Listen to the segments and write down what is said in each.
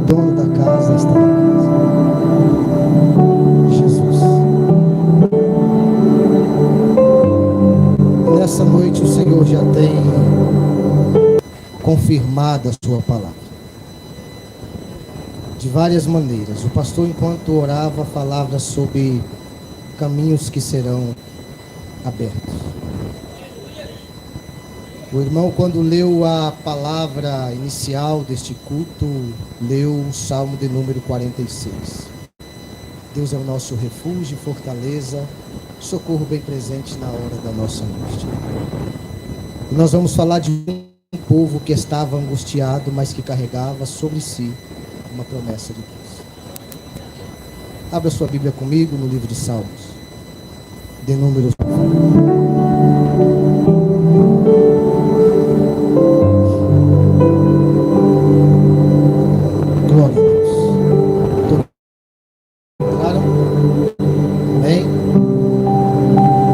dono da casa está na casa. Jesus. Nessa noite o Senhor já tem confirmado a sua palavra de várias maneiras. O pastor, enquanto orava, falava sobre caminhos que serão abertos. O irmão, quando leu a palavra inicial deste culto, leu o Salmo de número 46. Deus é o nosso refúgio, fortaleza, socorro bem presente na hora da nossa angústia. E nós vamos falar de um povo que estava angustiado, mas que carregava sobre si uma promessa de Deus. Abra sua Bíblia comigo no livro de Salmos, de número. Glória a Deus. Entraram? Amém?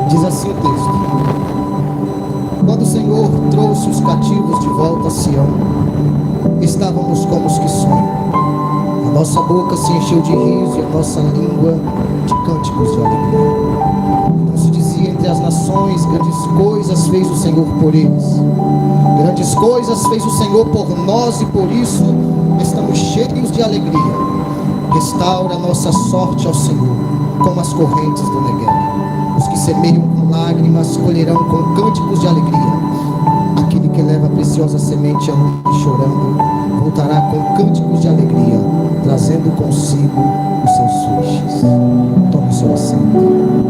Diz assim o texto: quando o Senhor trouxe os cativos de volta a Sião, estávamos como os que sonham. A nossa boca se encheu de riso e a nossa língua de cânticos de alegria. Então se dizia entre as nações: grandes coisas fez o Senhor por eles. Grandes coisas fez o Senhor por nós e por isso estamos cheios de alegria. Restaura a nossa sorte ao Senhor, como as correntes do Negueb. Os que semeiam com lágrimas colherão com cânticos de alegria. Aquele que leva a preciosa semente à noite chorando, voltará com cânticos de alegria, trazendo consigo os seus feixes. Tome o seu assento.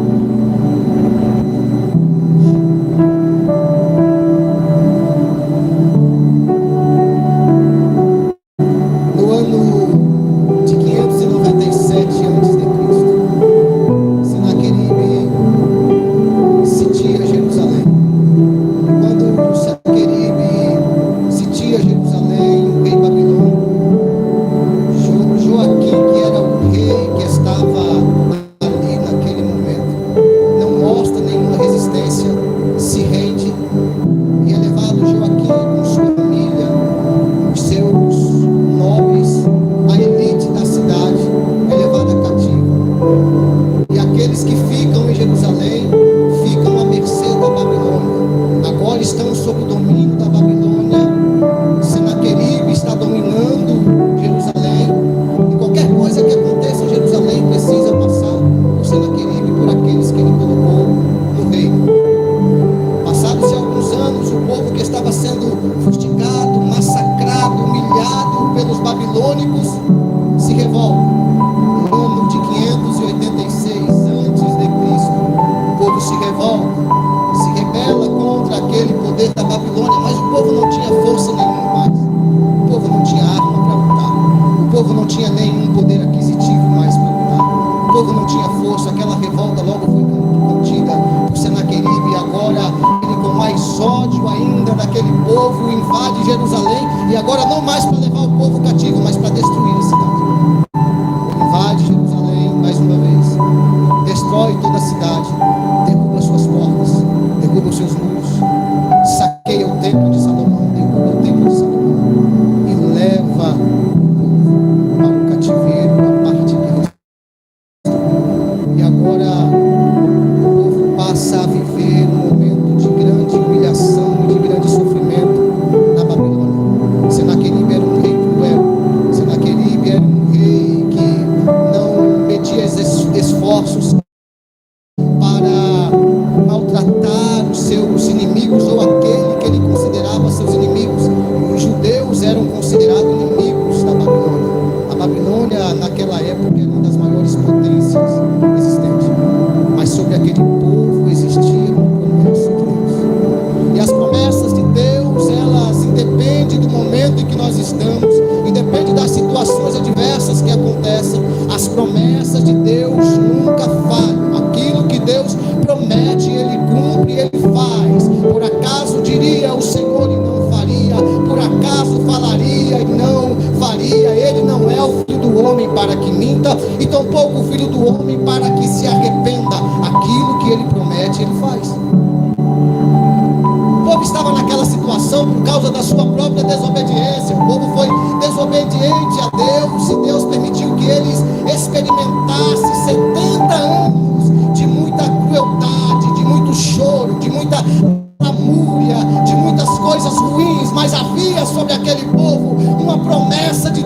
Por causa da sua própria desobediência. O povo foi desobediente a Deus.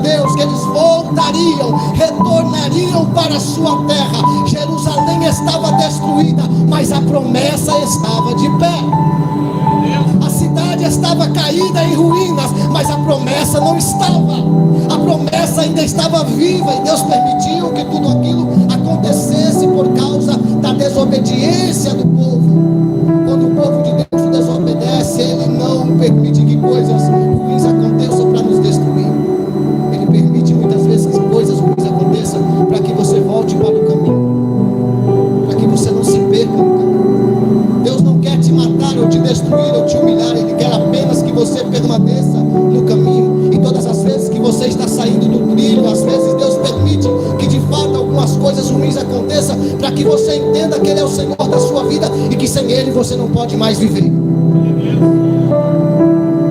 Deus, que eles voltariam, retornariam para a sua terra. Jerusalém estava destruída, mas a promessa estava de pé. A cidade estava caída em ruínas, mas a promessa não estava. A promessa ainda estava viva, e Deus permitiu que tudo aquilo acontecesse por causa da desobediência do povo. Quando o povo de Deus desobedece, Ele não permite que coisas ruins aconteçam para nos destruir. Ele permite muitas vezes que coisas ruins aconteçam para que você volte para o caminho, para que você não se perca no caminho. Deus não quer te matar ou te destruir ou te humilhar. Ele quer apenas que você permaneça no caminho. E todas as vezes que você está saindo do trilho, às vezes Deus permite que de fato algumas coisas ruins aconteçam para que você entenda que Ele é o Senhor da sua vida e que sem Ele você não pode mais viver.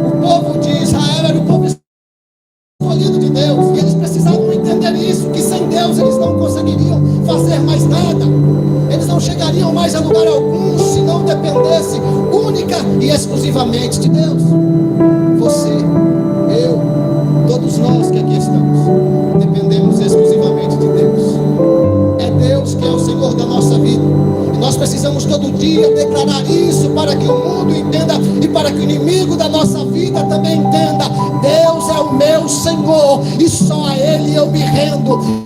O povo de Israel era o povo escolhido de Deus, e eles precisavam entender isso, que sem Deus eles não conseguiriam fazer mais nada. Eles não chegariam mais a lugar algum se não dependesse única e exclusivamente de Deus. Você, eu, todos nós que aqui estamos, dependemos exclusivamente de Deus. É Deus que é o Senhor da nossa vida, e nós precisamos todo dia declarar isso para que o mundo entenda e para que o inimigo da nossa vida também entenda. Deus é o meu Senhor e só a Ele eu me rendo.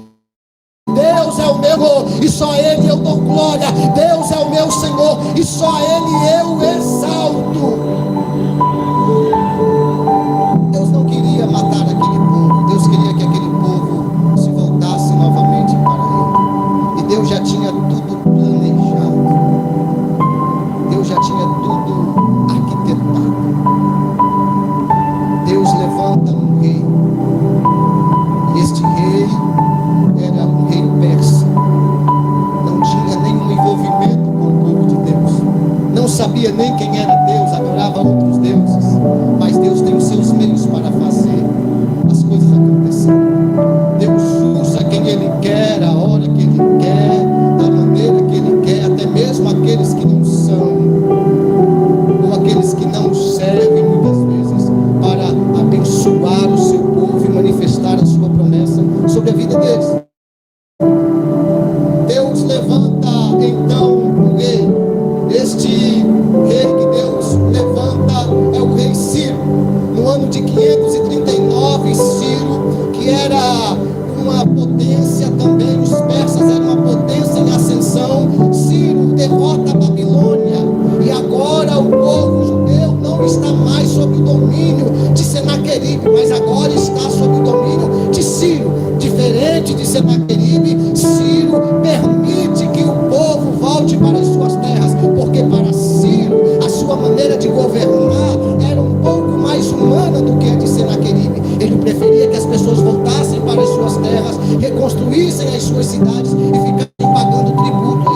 Deus é o meu e só a Ele eu dou glória. Deus é o meu Senhor e só a Ele eu exalto. Deus não queria matar aquele povo. Deus queria que aquele povo se voltasse novamente para Ele. E Deus já tinha tudo planejado. Deus já tinha tudo arquitetado. Deus levanta um rei. E este rei era um rei persa. Não tinha nenhum envolvimento com o povo de Deus. Não sabia nem quem era Deus, adorava outros deuses. Mas Deus tem os seus meios para fazer as coisas acontecerem. Deus usa quem Ele quer, a hora que Ele quer, da maneira que Ele quer, até mesmo aqueles que não são, ou aqueles que não servem muitas vezes, para abençoar o seu povo e manifestar a sua promessa sobre a vida deles. Deus levanta então o rei. Este rei que Deus levanta é o rei Ciro. No ano de 539, Ciro, que era uma potência também, os persas eram uma potência em ascensão, Ciro derrota a Babilônia, e agora o povo judeu não está mais sob o domínio de Senaqueribe, mas agora está sob o domínio de Ciro. Diferente de Senaqueribe, Ciro permite que o povo volte para as suas terras, porque para Ciro a sua maneira de governar era um pouco mais humana do que a de Senaqueribe. Ele preferia que as pessoas voltassem para as suas terras, reconstruíssem as suas cidades e ficassem pagando tributo a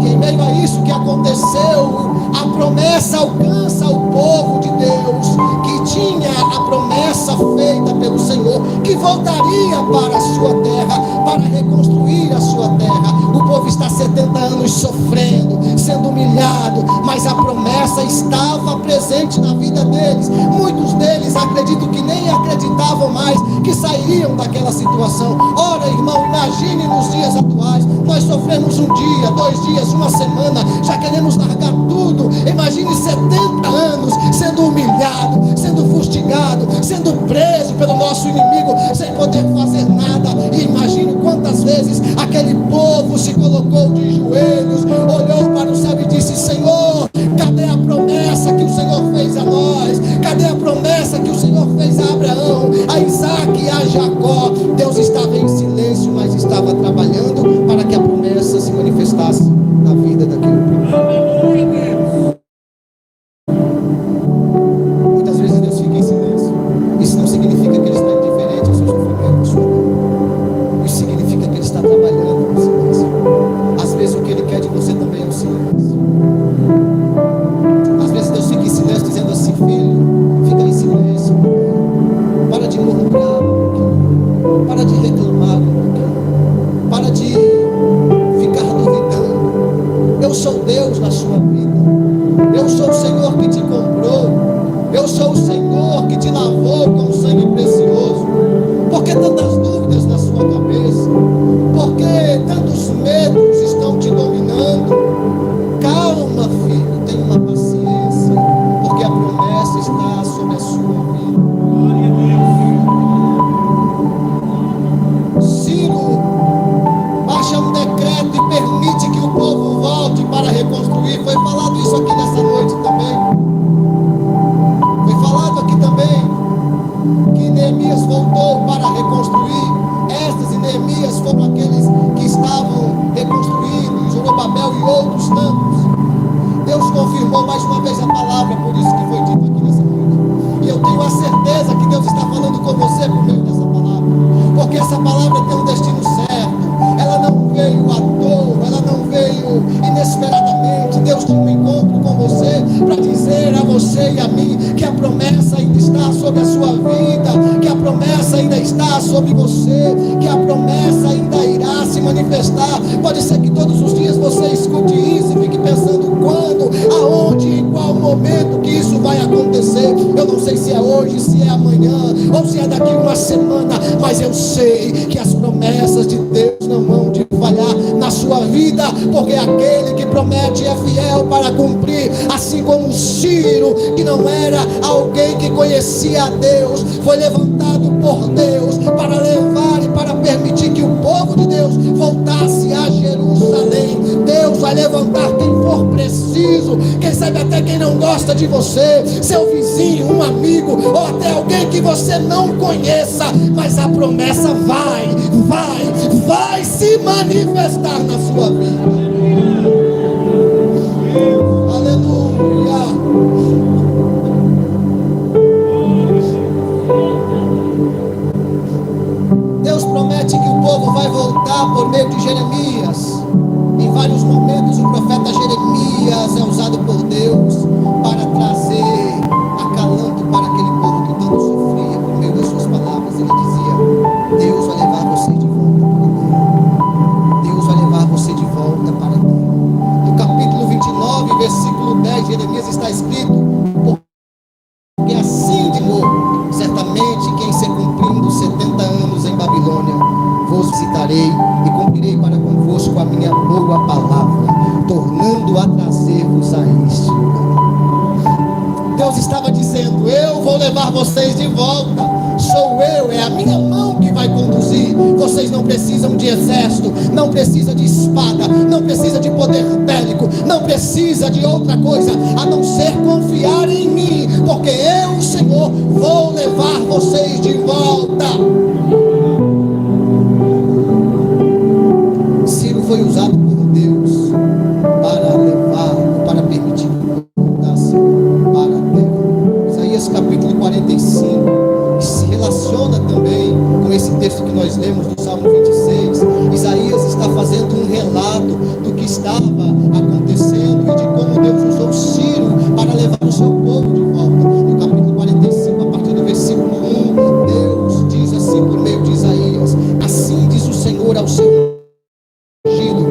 ele. E em meio a isso que aconteceu, a promessa alcança o povo de Deus, que tinha a promessa feita pelo Senhor, que voltaria para a sua terra, para reconstruir a sua terra. O povo está 70 anos sofrendo, sendo humilhado, mas a promessa estava presente na vida deles. Muitos deles acredito que nem acreditavam mais que sairiam daquela situação. Ora, irmão, imagine nos dias atuais, nós sofremos um dia, 2 dias, uma semana, já queremos largar tudo. Imagine 70 anos sendo humilhado, sendo fustigado, sendo preso pelo nosso inimigo, sem poder fazer nada. E imagine quantas vezes aquele povo se colocou de joelhos, olhou para o céu e disse: Senhor, cadê a promessa que o Senhor fez a nós? Cadê a promessa que o Senhor fez a Abraão, a Isaac e a Jacó? Deus estava em silêncio, mas estava trabalhando para que a promessa se manifestasse na vida daquele povo. Muitas vezes Deus fica em silêncio. Isso não significa que Ele está indiferente ao seu sofrimento, à sua dor. Isso significa que Ele está trabalhando no silêncio. Às vezes o que Ele quer de você também é o silêncio. Às vezes Deus fica em silêncio dizendo assim: filho, fica em silêncio, para de murmurar um pouquinho, para de reclamar um pouquinho, para de ficar duvidando. Eu sou Deus Neemias voltou para reconstruir. Esdras e Neemias foram aqueles que estavam reconstruindo, Zorobabel e outros tantos. Deus confirmou mais uma vez a palavra, por isso que foi dito aqui nessa noite. E eu tenho a certeza que Deus está falando com você por meio dessa palavra, porque essa palavra tem um destino certo. Ela não veio à toa, ela não veio inesperadamente. Deus tinha um encontro com você para dizer a você e a mim que a promessa ainda está sobre a sua vida, que a promessa ainda está sobre você, que a promessa ainda irá se manifestar. Pode ser que todos os dias você escute isso e fique pensando quando, aonde, em qual momento que isso vai acontecer. Eu não sei se é hoje, se é amanhã ou se é daqui uma semana, mas eu sei que as promessas de Deus não vão de falhar na sua vida, porque aquele que promete é fiel para cumprir. Assim como Ciro, que não era alguém que conhecia a Deus, foi levantado por Deus para levar e para permitir que o povo de Deus voltasse a Jerusalém. Deus vai levantar quem for preciso, quem sabe até quem não gosta de você, seu vizinho, um amigo ou até alguém que você não conheça, mas a promessa vai se manifestar na sua vida. Aleluia. Deus promete que o povo vai voltar por meio de Jeremias. Em vários momentos o profeta Jeremias é usado por Deus para trazer acalanto para aquele povo que tanto sofria. Por meio das suas palavras ele dizia: Deus vai levar você de volta para mim. Deus vai levar você de volta para mim. No capítulo 29, versículo 10, Jeremias está escrito: porque assim de novo, certamente que em se cumprindo 70 anos em Babilônia, vos visitarei e cumprirei para convosco a minha boa palavra, tornando a trazer-vos a este lugar. Deus estava dizendo: eu vou levar vocês de volta. Sou eu, é a minha mão que vai conduzir. Vocês não precisam de exército, não precisa de espada, não precisa de poder bélico, não precisa de outra coisa a não ser confiar em mim, porque eu, Senhor, vou levar vocês de volta. Ciro foi usado por Deus para levar, para permitir que o povo voltasse para a terra. Isaías capítulo 45 se relaciona também com esse texto que nós lemos do Salmo 26. Isaías está fazendo um relato do que estava acontecendo e de como Deus usou Ciro para levar o seu povo de volta. No capítulo 45, a partir do versículo 1, Deus diz assim por meio de Isaías: assim diz o Senhor ao seu ungido,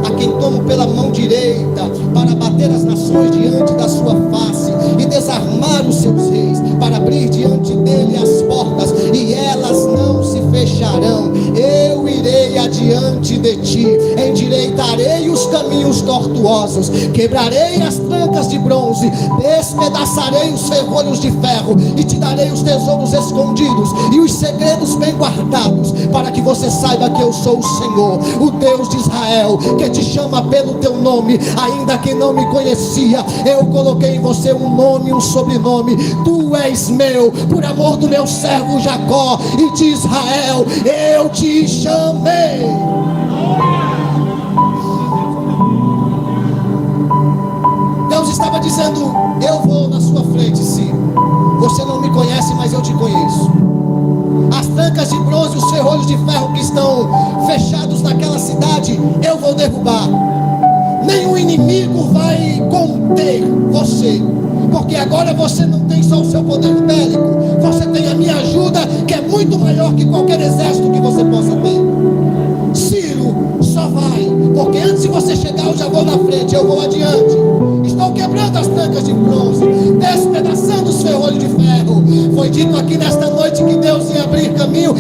a quem tomo pela mão direita para bater as nações diante da sua face e desarmar os seus reis, para abrir diante dele as portas e elas não se fecharão. Eu irei adiante de ti, endireitarei os caminhos tortuosos, quebrarei as trancas de bronze, despedaçarei os ferrolhos de ferro e te darei os tesouros escondidos e os segredos bem guardados, para que você saiba que eu sou o Senhor, o Deus de Israel, que te chama pelo teu nome. Ainda que não me conhecia, eu coloquei em você um nome e um sobrenome. Tu és meu, por amor do meu servo Jacó e de Israel eu te chamei. Deus estava dizendo: eu vou na sua frente, Ciro. Você não me conhece, mas eu te conheço. As trancas de bronze, os ferrolhos de ferro que estão fechados naquela cidade, eu vou derrubar. Nenhum inimigo vai conter você, porque agora você não tem só o seu poder bélico, você tem a minha ajuda, que é muito maior que qualquer exército que você possa ter. Ciro, só vai, porque antes de você chegar eu já vou na frente, eu vou adiante. Estou quebrando as trancas de bronze, despedaçando os ferrolhos de ferro. Foi dito aqui nesta noite que Deus ia abrir caminho,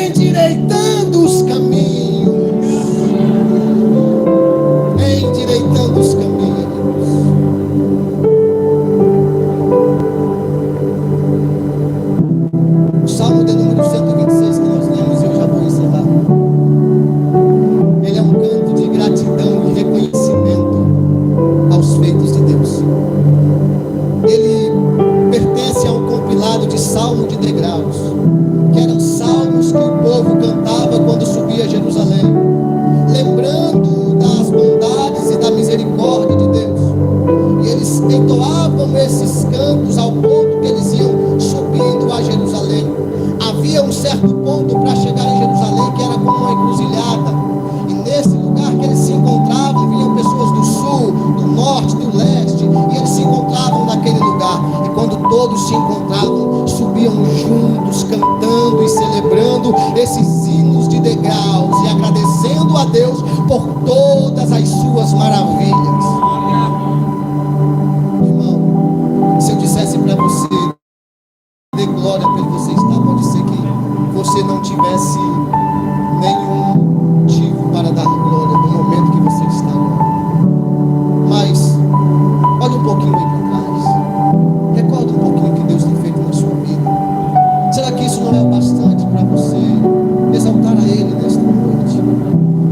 endireitando os caminhos. Endireitando os caminhos. O Salmo de número 126 que nós lemos, eu já vou encerrar. Ele é um canto de gratidão e reconhecimento aos feitos de Deus. Ele pertence a um compilado de salmo de degraus. do ponto para chegar em Jerusalém, que era como uma encruzilhada. E nesse lugar que eles se encontravam, vinham pessoas do sul, do norte, do leste, e eles se encontravam naquele lugar. E quando todos se encontravam, subiam juntos, cantando e celebrando esses hinos de degraus e agradecendo a Deus por todas as suas maravilhas. Irmão, se eu dissesse para você, dê glória pelo que você está, pode ser que você não tivesse nenhum motivo para dar glória no momento que você está agora. Mas olha um pouquinho aí para trás, recorda um pouquinho o que Deus tem feito na sua vida. Será que isso não é o bastante para você exaltar a Ele nesta noite?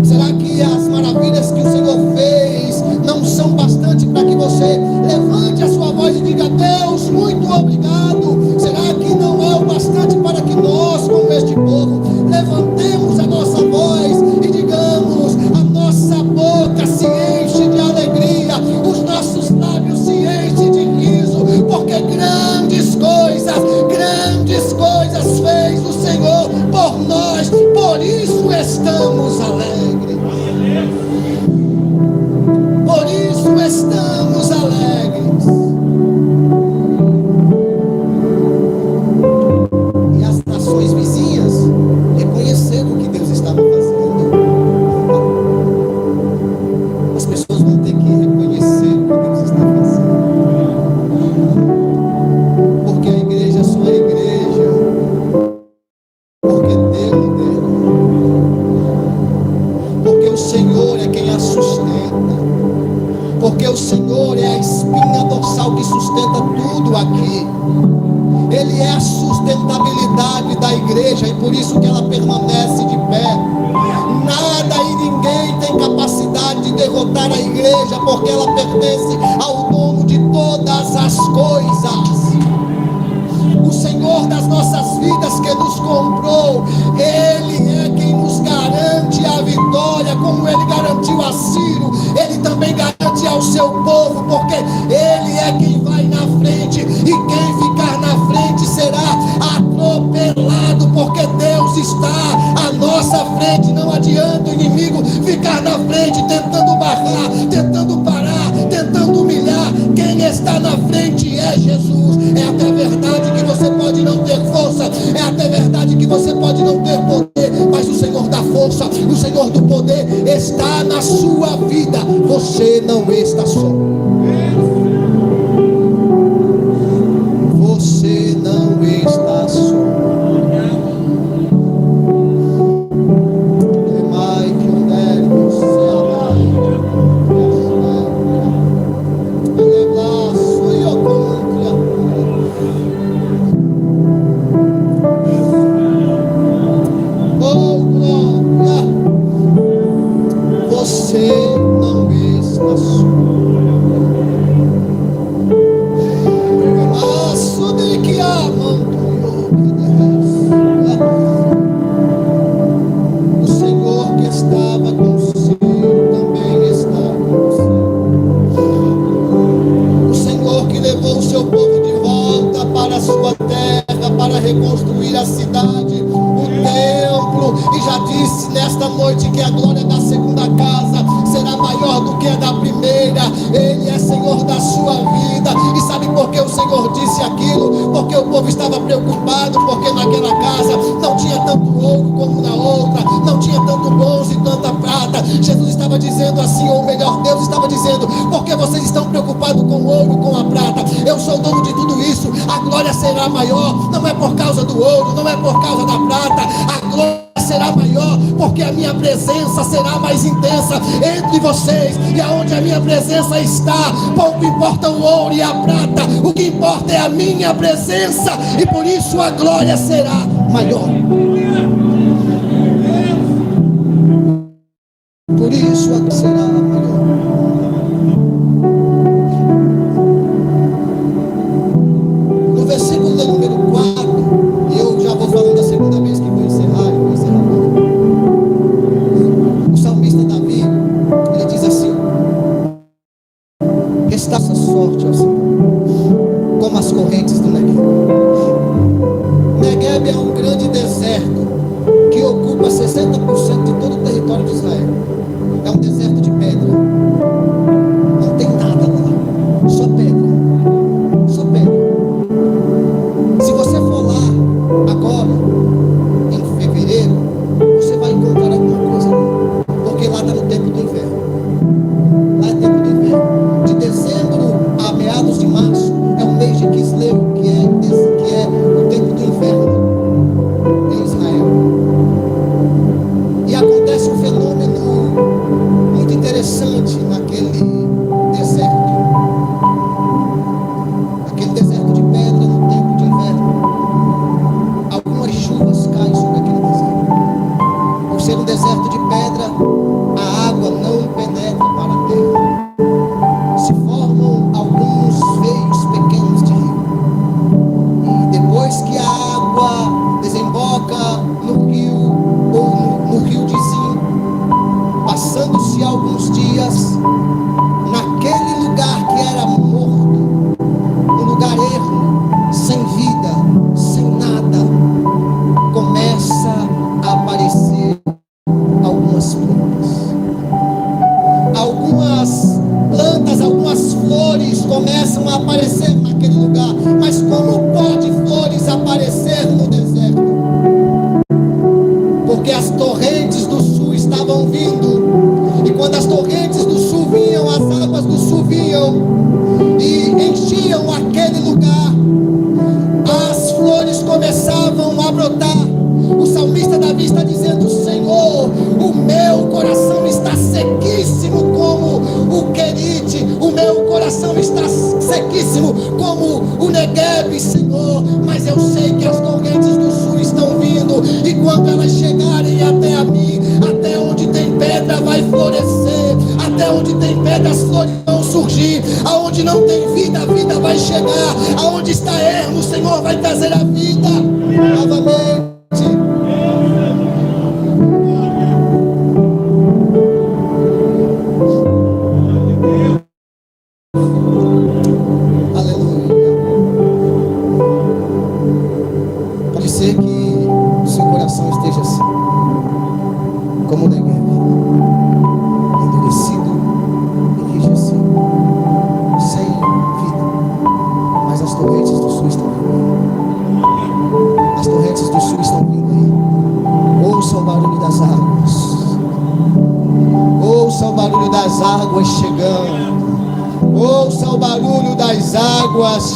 Será que as maravilhas que o Senhor fez não são bastante para que você levante a sua voz e diga: Deus, muito obrigado? Será que não é o bastante para que nós, como este povo, levantemos a nossa voz e digamos: a nossa boca se enche de alegria, os nossos lábios se enchem de riso, porque grandes coisas fez o Senhor por nós, por isso estamos alegres. Por isso estamos alegres. E as nações vizinhas reconheceram o que Deus estava fazendo. As pessoas vão ter que reconhecer o que Deus está fazendo. Porque a igreja só é igreja porque Deus deu. Porque o Senhor é quem a sustenta. Porque o Senhor é a espinha dorsal que sustenta tudo aqui. Ele é a sustentabilidade da igreja e por isso que ela permanece de pé. Nada e ninguém tem capacidade de derrotar a igreja, porque ela pertence ao dono de todas as coisas. O Senhor das nossas vidas que nos comprou, Ele é quem nos garante a vitória, como Ele garantiu a Ciro, Ele também garante ao seu povo, porque Ele é quem vai na frente, e quem ficar na frente será atropelado, porque Deus está à nossa frente. Não adianta o inimigo ficar na frente tentando barrar, tentando parar, tentando humilhar. Quem está na frente é Jesus. É até verdade que você pode não ter força, é até verdade que você pode não ter poder, mas o Senhor da força, o Senhor do poder está na sua vida. Você não está só. Você não está só. Reconstruir a cidade, o templo, e já disse nesta noite que a glória da segunda casa será maior do que a da primeira. Ele é Senhor da sua vida. E sabe por que o Senhor disse aquilo? Porque o povo estava preocupado, porque naquela casa não tinha tanto ouro como na outra, não tinha tanto bronze e tanta prata. Jesus estava dizendo assim, ou melhor, Deus estava dizendo: porque vocês estão preocupados com o ouro, com a prata? Eu sou o dono de tudo isso. A glória será maior, não é por causa do ouro, não é por causa da prata. A glória será maior, porque a minha presença será mais intensa entre vocês. E aonde a minha presença está, pouco importa o ouro e a prata, o que importa é a minha presença, e por isso a glória será maior. Por isso a será maior. No versículo de número 4, e eu já vou falando da segunda vez que vou encerrar, o salmista Davi, ele diz assim: está essa sorte, ó Senhor, como as correntes do Negueb. Negueb é um grande deserto, 60% de todo o território de Israel é um deserto de pedra. Não tem nada lá, só pedra, só pedra. Se você for lá agora, em fevereiro, você vai encontrar alguma coisa ali, porque lá está no tempo do inverno. Lá é tempo do inverno. De dezembro a meados de março é um mês de Quisleu, que é o tempo do inverno em Israel. E acontece um fenômeno muito interessante naquele deserto. Aquele deserto de pedra no tempo de inverno. Algumas chuvas caem sobre aquele deserto. Por ser um deserto de pedra, a água não penetra para a terra. Se formam alguns veios pequenos de rio. E depois que a água desemboca no rio, ou no rio de Zim, passando-se alguns dias, naquele lugar que era morto, um lugar ermo, sem vida, sem nada, começa a aparecer algumas plantas. Algumas flores começam a aparecer naquele lugar. Mas como pode flores aparecer no deserto? Porque as torrentes do sul estavam vindo. E quando as torrentes do sul vinham, as águas do sul vinham e enchiam aquele lugar, as flores começavam a brotar. O salmista Davi está dizendo: Senhor, o meu coração está sequíssimo como o Querite, o meu coração está sequíssimo como o Negueb, Senhor, mas eu sei que as torrentes do sul estão vindo, e quando elas chegarem até a mim, até onde tem pedra vai florescer, até onde tem pedra as flores vão surgir, aonde não tem vida, a vida vai chegar, aonde está ermo, o Senhor vai trazer a vida novamente.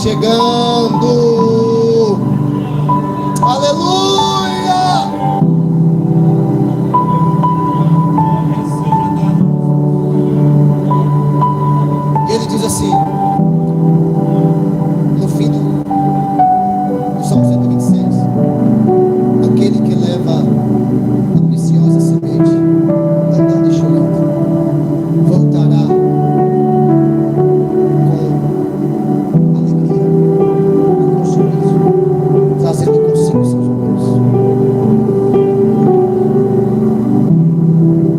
Chegando, aleluia. E ele diz assim, no fim do Salmo 126, aquele que leva a preciosa semente, andando e chorando, voltará trazendo consigo seus olhos.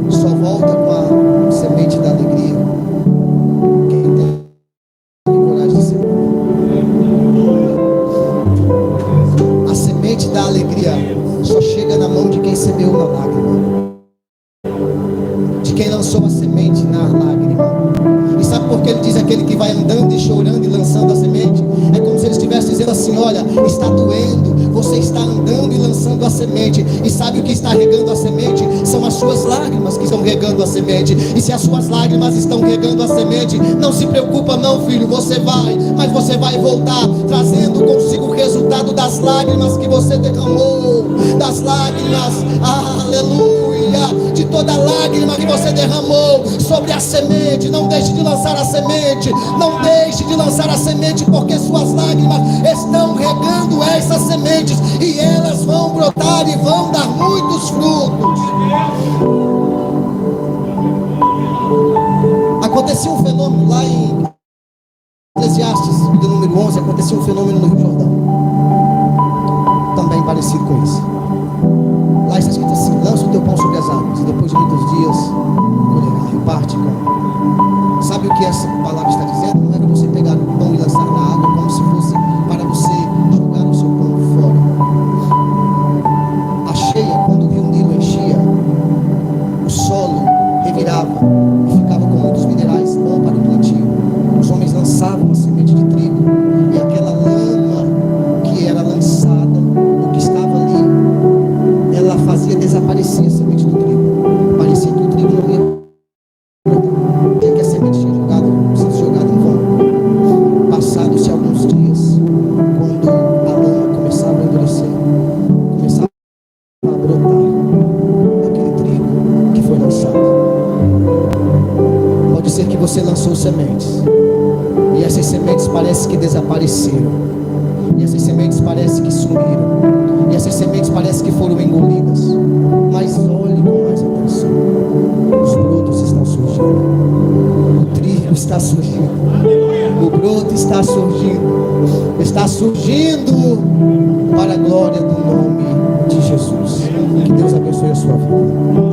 Só volta com a semente da alegria quem tem coragem de ser. A semente da alegria só chega na mão de quem semeou na lágrima, de quem lançou a semente na lágrima. E sabe por que ele diz aquele que vai andando e chorando e lançando a semente? É como se ele estivesse dizendo assim: olha, está doendo, você está andando e lançando a semente, e sabe o que está regando a semente? São as suas lágrimas que estão regando a semente. E se as suas lágrimas estão regando a semente, não se preocupa não, filho, você vai, mas você vai voltar trazendo consigo o resultado das lágrimas que você derramou, das lágrimas, aleluia, de toda lágrima que você derramou sobre a semente. Não deixe de lançar a semente, não deixe de lançar a semente, porque suas lágrimas estão regando essas sementes, e elas vão brotar e vão dar muitos frutos. Acontecia um fenômeno lá em Eclesiastes, do número 11, acontecia um fenômeno no Rio Jordão, também parecido com isso. Lá está escrito assim: lança o teu pão sobre as águas, e depois de muitos dias colherá, reparte com. Sabe o que essa palavra está dizendo? Não é para você pegar o pão e lançar na água como se fosse para você jogar o seu pão fora. A cheia, quando o rio Nilo enchia, a brotar aquele trigo que foi lançado. Pode ser que você lançou sementes, e essas sementes parece que desapareceram, e essas sementes parece que sumiram, e essas sementes parece que foram engolidas. Mas olhe com mais atenção: os brotos estão surgindo, o trigo está surgindo, o broto está surgindo para a glória do nome de Jesus. Que Deus abençoe a sua vida.